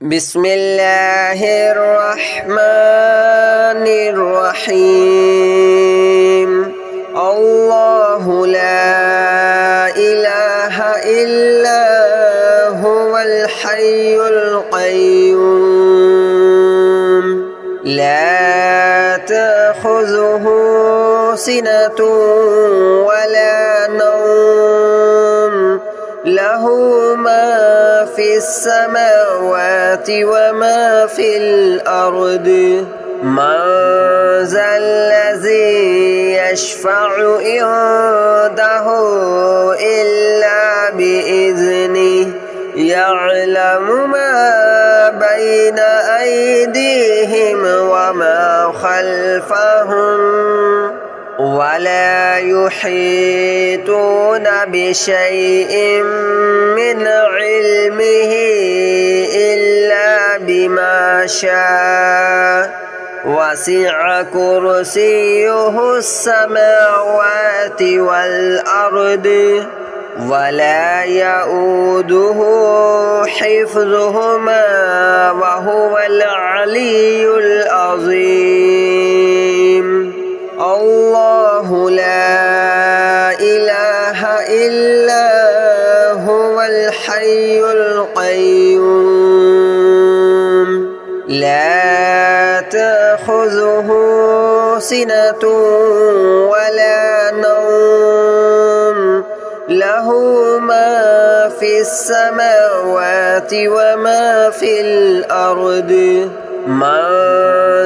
بسم الله الرحمن الرحيم الله لا إله إلا هو الحي القيوم لا تأخذه سنة ولا نوم له ما في السماوات وما في الأرض من ذا الذي يشفع عنده إلا بإذنه يعلم ما بين أيديهم وما خلفهم ولا يحيطون بشيء من علمه إلا بما شاء وسع كرسيه السماوات والأرض ولا يؤوده حفظهما وهو العلي العظيم الله لا إله إلا هو الحي القيوم لا تأخذه سنة ولا نوم له ما في السماوات وما في الأرض من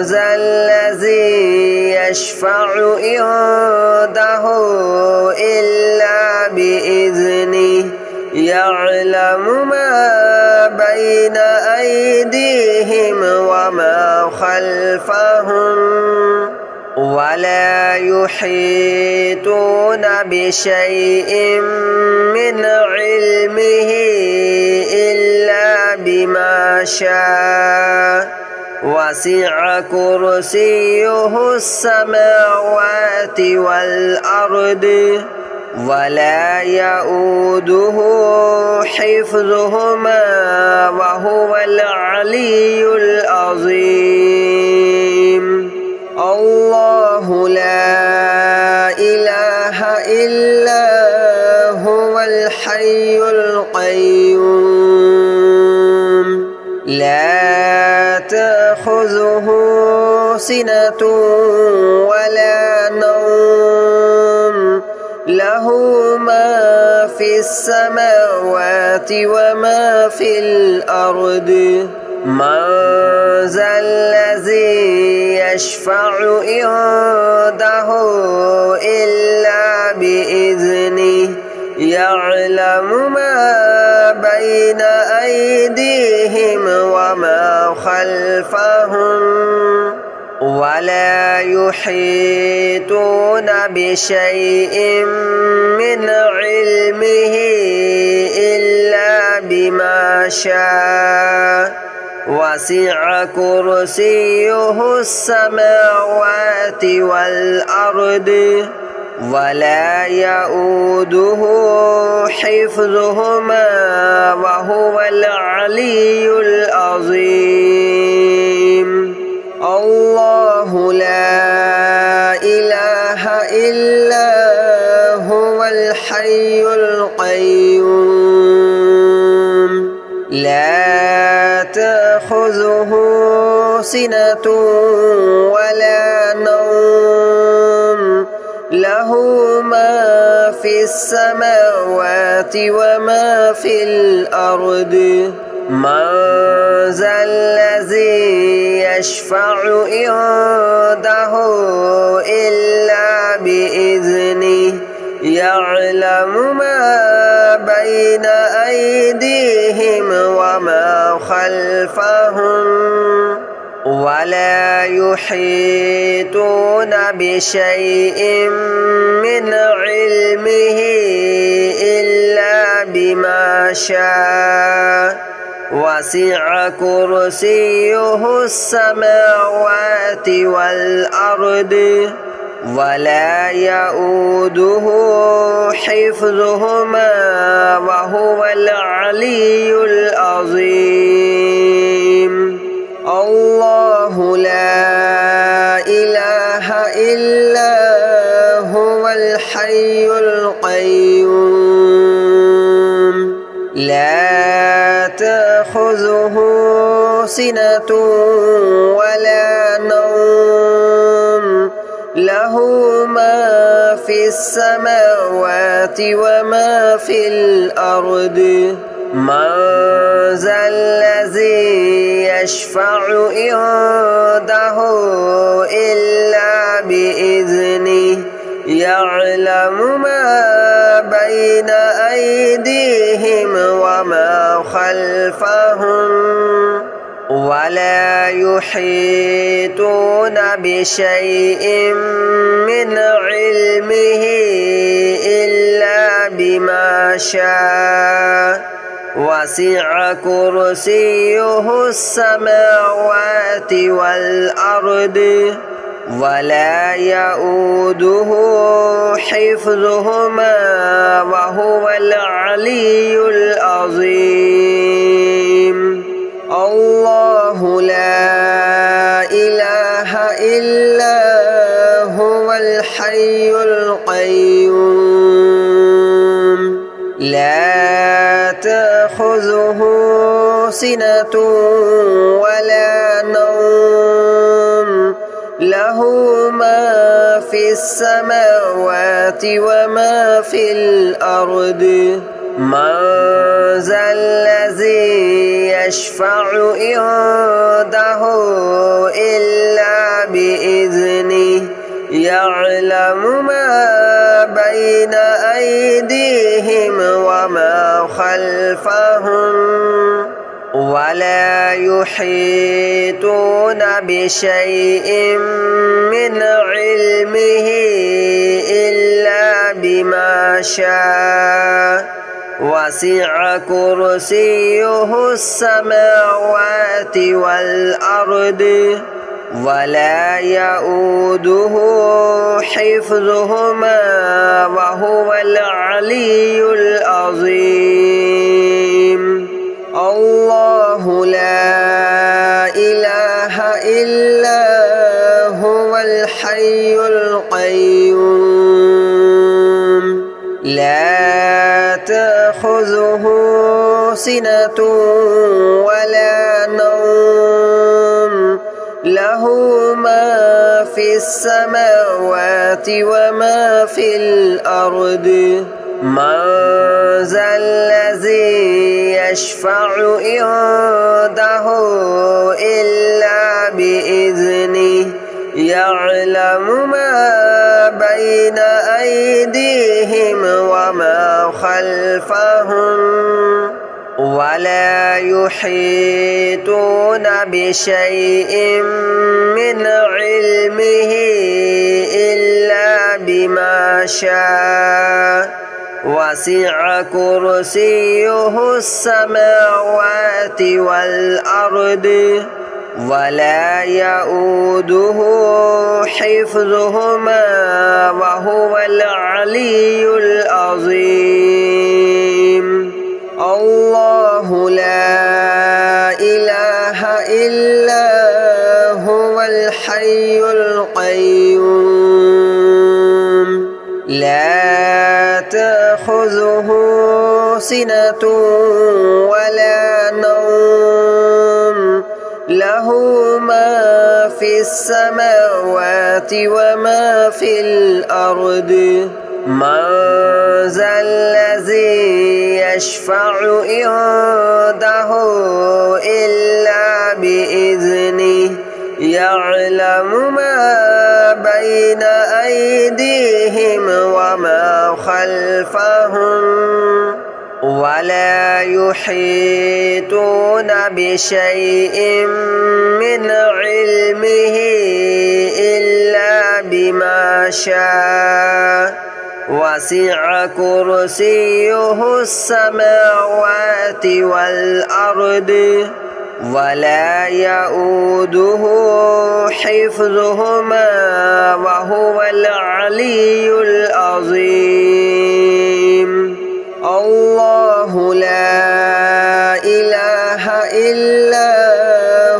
ذا الذي يشفع عنده إلا بإذنه يعلم ما بين أيديهم وما خلفهم ولا يحيطون بشيء من علمه إلا بما شاء وسع كرسيه السماوات والأرض ولا يؤوده حفظهما وهو العلي العظيم الله لا إله إلا هو الحي القيوم لا تأخذه سنة ولا نوم له ما في السماوات وما في الأرض من ذا الذي يشفع عنده إلا بإذنه يعلم ما بين أيديهم وما خلفهم ولا يحيطون بشيء من علمه إلا بما شاء وسع كرسيه السماوات والأرض ولا يؤوده حفظهما وهو العلي العظيم الله لا إله إلا هو الحي القيوم لا تأخذه سنة ولا نوم له ما في السماوات وما في الأرض من ذا الذي يشفع عنده إلا بإذنه يعلم ما بين أيديهم وما خلفهم ولا يحيطون بشيء من علمه إلا بما شاء وسع كرسيه السماوات والأرض ولا يؤوده حفظهما وهو العلي العظيم. تأخذه سنة ولا نوم له ما في السماوات وما في الأرض من ذا الذي يشفع عنده إلا بإذنه يعلم ما بين أيديهم وما خلفهم ولا يحيطون بشيء من علمه إلا بما شاء وسع كرسيه السماوات والأرض ولا يؤوده حفظهما وهو العلي العظيم الله لا إله إلا هو الحي القيوم لا تأخذه سنة ولا نوم له ما في السماوات وما في الأرض من ذا الذي يشفع عنده إلا بإذنه يعلم ما بين أيديهم وما خلفهم ولا يحيطون بشيء من علمه إلا بما شاء وسع كرسيه السماوات والأرض ولا يؤوده حفظهما وهو العلي العظيم الله لا إله إلا هو الحي القيوم لا تأخذه سنة ولا نوم له ما في السماوات وما في الأرض من ذا الذي يشفع عنده إلا بإذنه يعلم ما بين أيديهم وما خلفهم ولا يحيطون بشيء من علمه إلا بما شاء وسع كرسيه السماوات والأرض ولا يؤوده حفظهما وهو العلي العظيم الله لا إله إلا هو الحي القيوم لا تأخذه سنة ولا نوم له ما في السماوات وما في الأرض من ذا الذي يشفع عنده إلا بإذنه يعلم ما بين أيديهم وما خلفهم ولا يحيطون بشيء من علمه إلا بما شاء وسع كرسيه السماوات والأرض ولا يؤوده حفظهما وهو العلي العظيم الله لا إله إلا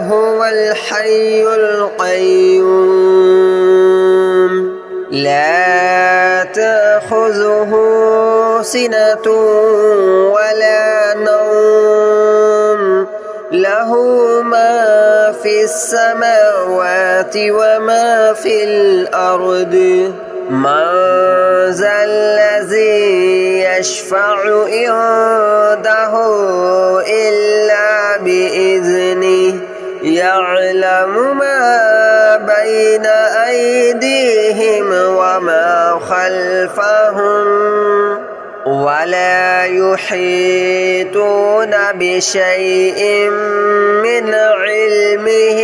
هو الحي القيوم لا تأخذه سنة ولا نوم له له ما في السماوات وما في الأرض من ذا الذي يشفع عنده إلا بإذنه يعلم ما بين أيديهم وما خلفهم ولا يحيطون بشيء من علمه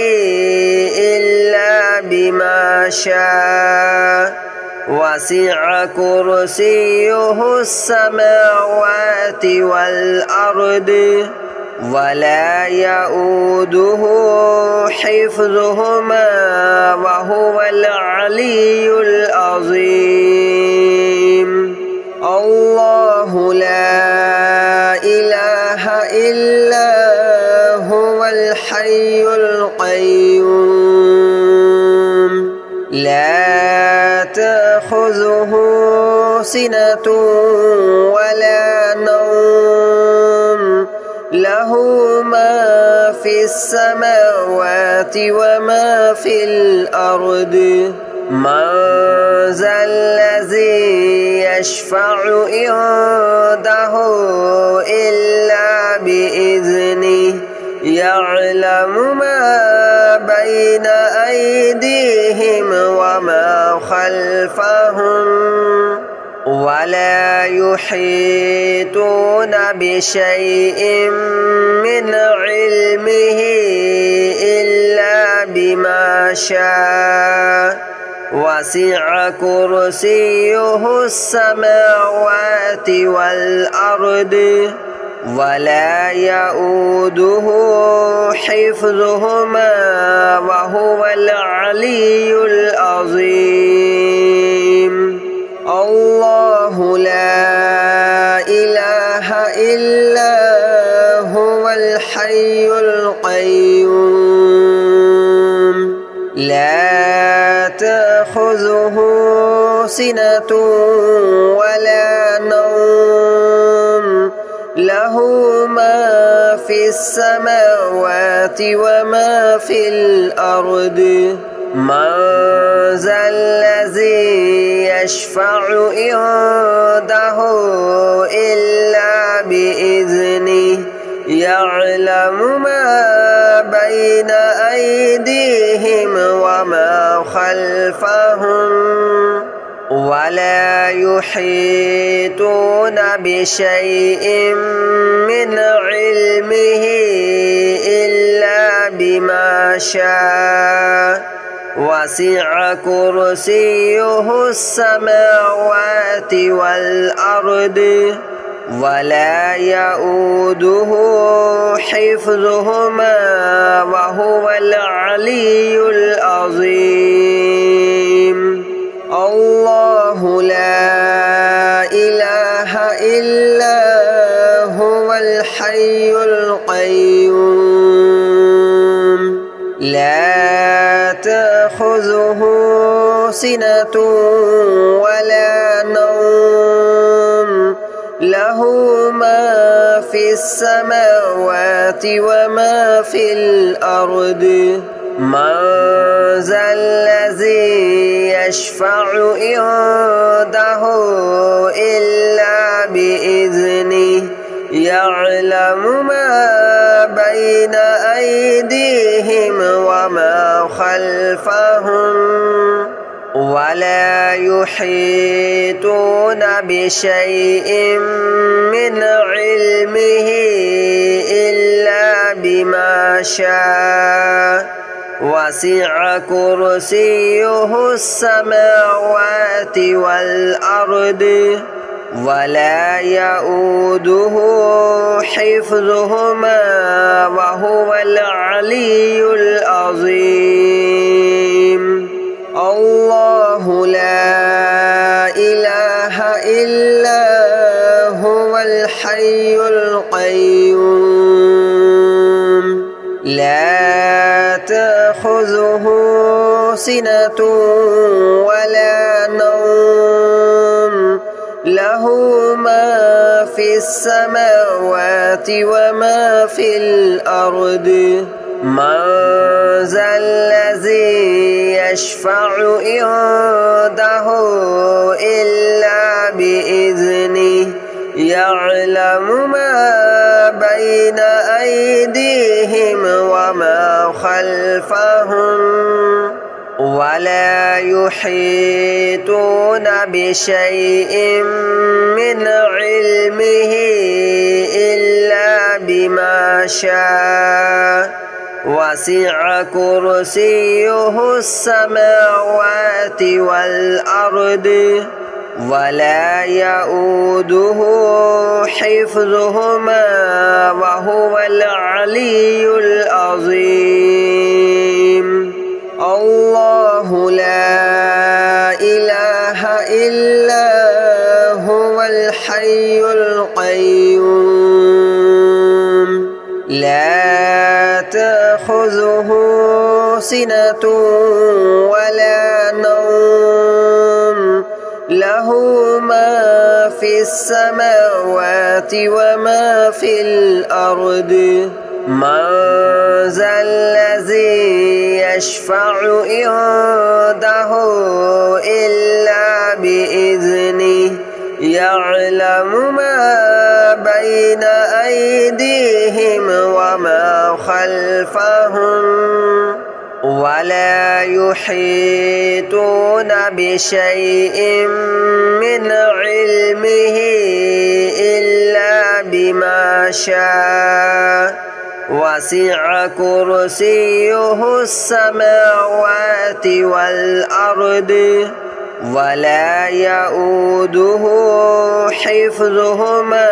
إلا بما شاء وسع كرسيه السماوات والأرض ولا يؤوده حفظهما وهو العلي العظيم الله لا إله إلا هو الحي القيوم لا تأخذه سنة ولا نوم له ما في السماوات وما في الأرض من ذا الذي يشفع عنده إلا بإذنه يعلم ما بين أيديهم وما خلفهم ولا يحيطون بشيء من علمه إلا بما شاء وسع كرسيه السماوات والأرض ولا يؤوده حفظهما وهو العلي العظيم الله لا إله إلا هو الحي القيوم لا تأخذه سنة ولا نوم له ما في السماوات وما في الأرض من ذا الذي يشفع عنده إلا بإذنه يعلم ما بين أيديهم وما خلفهم ولا يحيطون بشيء من علمه إلا بما شاء وسع كرسيه السماوات والأرض ولا يؤوده حفظهما وهو العلي العظيم الله لا إله إلا هو الحي القيوم لا تأخذه سنة ولا نوم له ما في السماوات وما في الأرض من ذا الذي يشفع عنده إلا بإذنه يعلم ما بين أيديهم وما خلفهم ولا يحيطون بشيء من علمه إلا بما شاء وسع كرسيه السماوات والأرض ولا يؤوده حفظهما وهو العلي العظيم الله لا إله إلا هو الحي القيوم لا تأخذه سنة ولا نوم له له ما في السماوات وما في الأرض من ذا الذي يشفع عنده إلا بإذنه يعلم ما بين أيديهم وما خلفهم ولا يحيطون بشيء من علمه إلا بما شاء وسع كرسيه السماوات والأرض ولا يؤوده حفظهما وهو العلي العظيم الله لا إله إلا هو الحي القيوم لا تأخذه سنة ولا نوم له ما في السماوات وما في الأرض من ذا الذي يشفع عنده إلا بإذنه يعلم ما بين أيديهم وما خلفهم ولا يحيطون بشيء من علمه إلا بما شاء وسع كرسيه السماوات والأرض ولا يؤوده حفظهما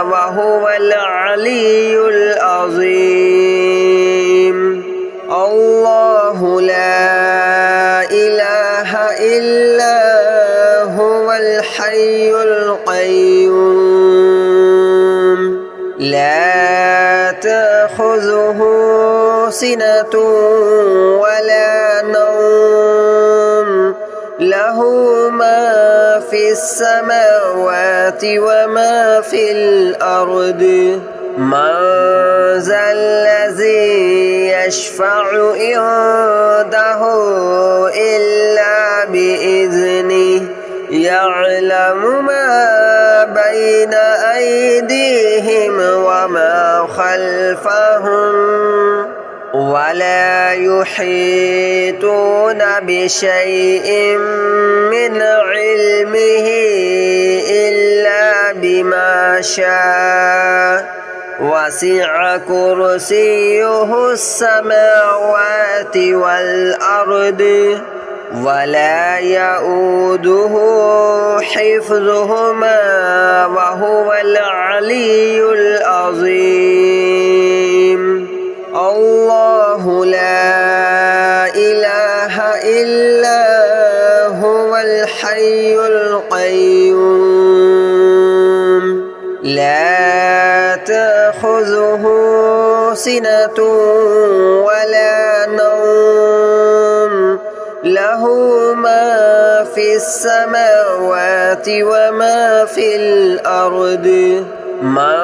وهو العلي العظيم الله لا إله إلا هو الحي القيوم لا تأخذه سنة ولا نوم له ما في السماوات وما في الأرض من ذا الذي يشفع عنده إلا بإذنه يعلم ما بين أيديهم وما خلفهم ولا يحيطون بشيء من علمه إلا بما شاء وسع كرسيه السماوات والأرض ولا يؤوده حفظهما وهو العلي العظيم الله لا إله إلا هو الحي القيوم لا تأخذه سنة ولا نوم له ما في السماوات وما في الأرض من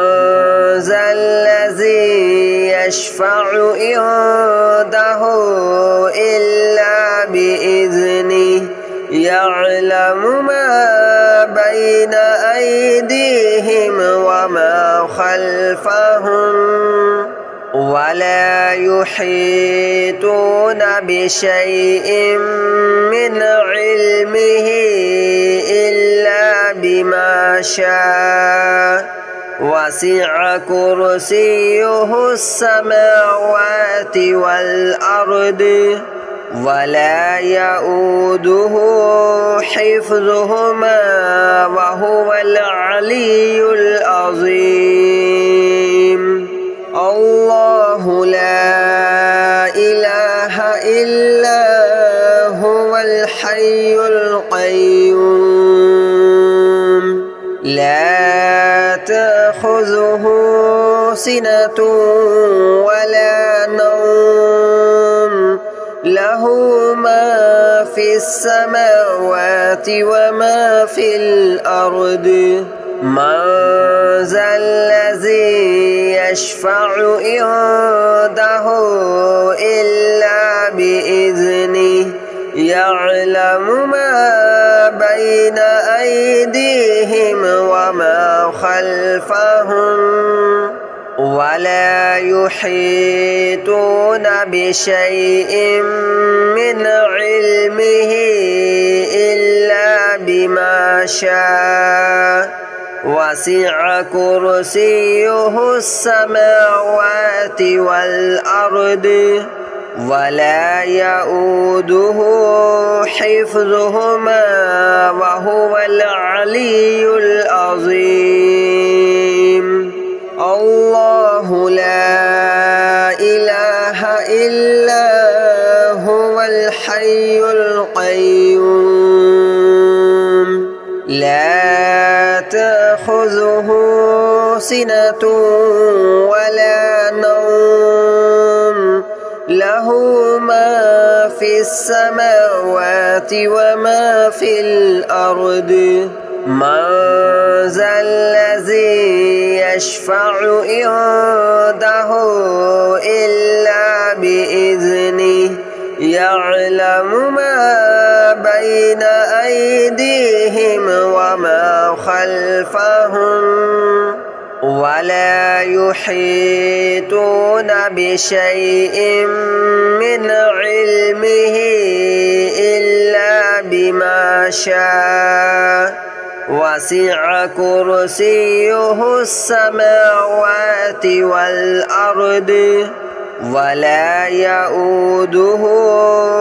ذا الذي يشفع عنده إلا بإذنه يعلم ما بين أيديهم وما خلفهم ولا يحيطون بشيء من علمه إلا بما شاء وسع كرسيه السماوات والأرض ولا يؤوده حفظهما وهو العلي العظيم الله لا إله إلا هو الحي القيوم لا تأخذه سنة ولا نوم له ما في السماوات وما في الأرض من ذا الذي يشفع عنده إلا بإذنه يعلم ما بين أيديهم وما خلفهم ولا يحيطون بشيء من علمه إلا بما شاء وسع كرسيه السماوات والأرض ولا يؤوده حفظهما وهو العلي العظيم الله لا إله إلا هو الحي القيوم لا تأخذه سنة ولا نوم له ما في السماوات وما في الأرض من ذا الذي يشفع عنده إلا بإذنه يعلم ما بين أيديهم وما خلفهم ولا يحيطون بشيء من علمه إلا بما شاء وسع كرسيه السماوات والأرض ولا يؤوده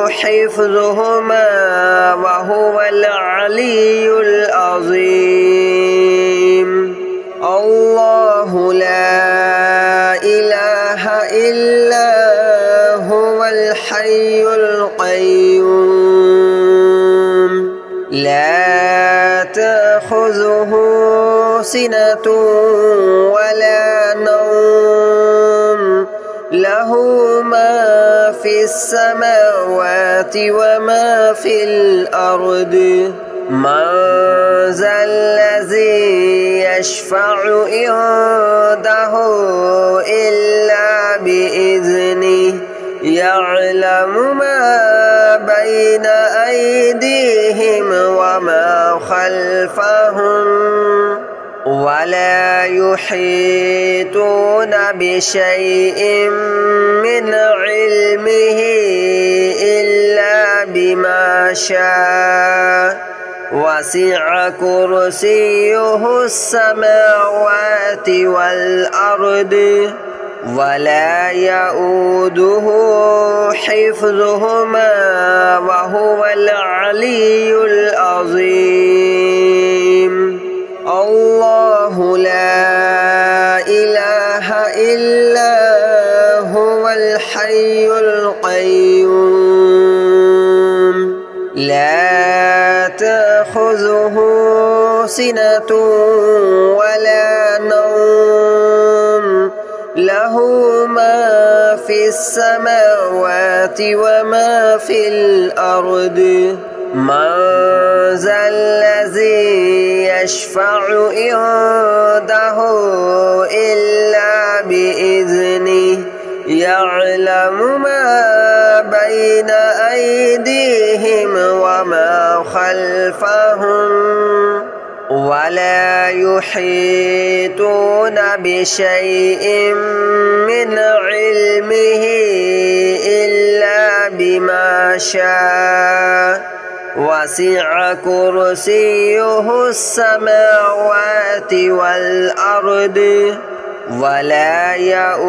حفظهما وهو العلي العظيم الله لا إله إلا هو الحي القيوم لا تأخذه سنة ولا نوم له ما في السماوات وما في الأرض من ذا الذي يشفع عنده إلا بإذنه يعلم ما بين أيديهم وما خلفهم ولا يحيطون بشيء من علمه إلا بما شاء وسع كرسيه السماوات والأرض ولا يؤوده حفظهما وهو العلي العظيم الله لا إله إلا هو الحي القيوم لا تأخذه سنة ولا نوم له ما في السماوات وما في الأرض من ذا الذي يشفع عنده إلا بإذنه يعلم ما بين أيديهم وما خلفهم ولا يحيطون بشيء من علمه إلا بما شاء وسع كرسيه السماوات والأرض ولا يؤوده